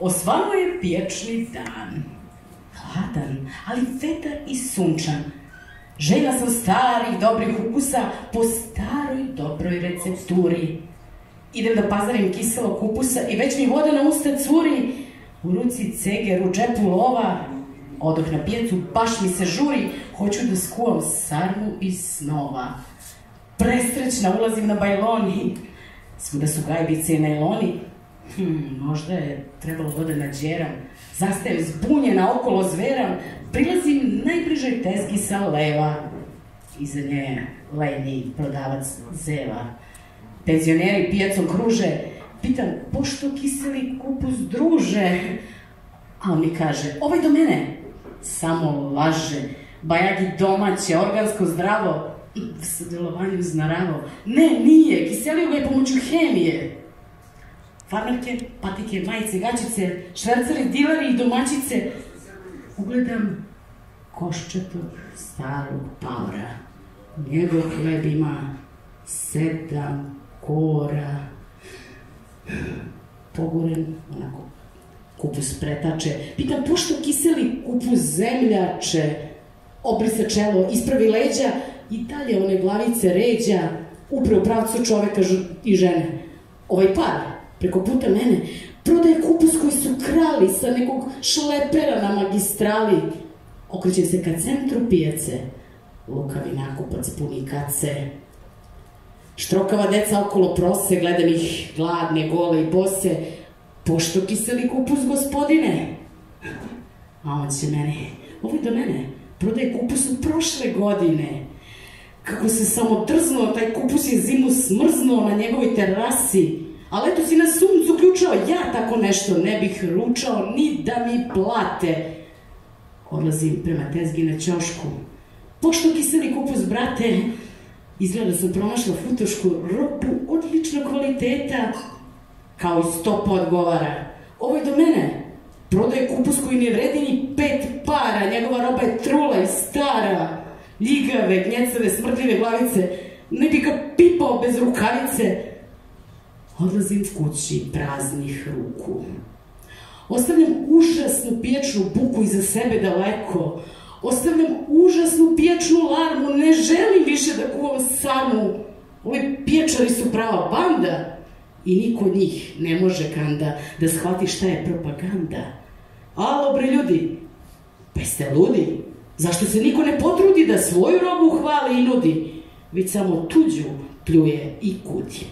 Osvano je pječni dan. Hladan, ali vetar i sunčan. Željna sam starih dobrih ukusa po staroj dobroj recepturi. Idem da pazarim kiselog kupusa i već mi voda na usta curi. U ruci ceger, u džepu lova. Odoh na pijacu, baš mi se žuri. Hoću da skuvam sarmu iz snova. Presrećna ulazim na bajloni. Svuda su gajbice i najloni. Možda je trebalo voda nađeram. Zastajem zbunjena, okolo zveram. Prilazim najbližoj tezgi sa leva. Iza nje lenji prodavac zeva. Penzioneri pijacom kruže. Pitam, pošto kiseli kupus druže? A on mi kaže, ovaj do mene samo laže. Bajagi domaće, organsko zdravo. Sa delovanjem znaravo. Ne, nije, kiselio ga je pomoću hemije. Farmerke, patike, majice, gaćice, švercari, dileri i domaćice. Ugledam koščetog starog paora. Njegov hleb ima 7 kora. Poguren, onako, kupus pretače. Pitam, pošto kiseli kupus zemljače? Obrisa čelo, ispravi leđa i dalje one glavice ređa, upre u pravcu čoveka i žene. Ovaj par, preko puta mene, prodaje kupus koji su krali sa nekog šlepera na magistrali. Okrećem se ka centru pijace, lukavi nakupac puni kace. Štrokava deca okolo prose, gledam ih gladne, gole i bose. Pošto kiseli kupus, gospodine? A on će meni, ovo je do mene, prodaje kupus u prošle godine. Kako se samo drznuo, taj kupus je zimu smrznuo na njegovoj terasi. A leto si na suncu ključao, ja tako nešto ne bih ručao, ni da mi plate. Odlazim prema tezgi na ćošku. Pošto kiseli kupus, brate? Izgleda sam pronašla futošku robu odličnog kvaliteta. Kao i stopa odgovara. Ovo je do mene. Prodaje kupus koji ne vredi ni 5 para. Njegova roba je trula i stara. Ljigave, gnjecave, smrdljive glavice. Ne bi ga pipao bez rukavice. Odlazim kući praznih ruku. Ostavljam užasnu piječnu buku iza sebe daleko. Ostavljam užasnu piječnu larmu. Ne želim više da kuvam samu. Ovi piječari su prava banda. I niko od njih ne može kanda da shvati šta je propaganda. Alo bre ljudi, pa jeste ludi? Zašto se niko ne potrudi da svoju robu hvali i nudi, već samo tuđu pljuje i kudi?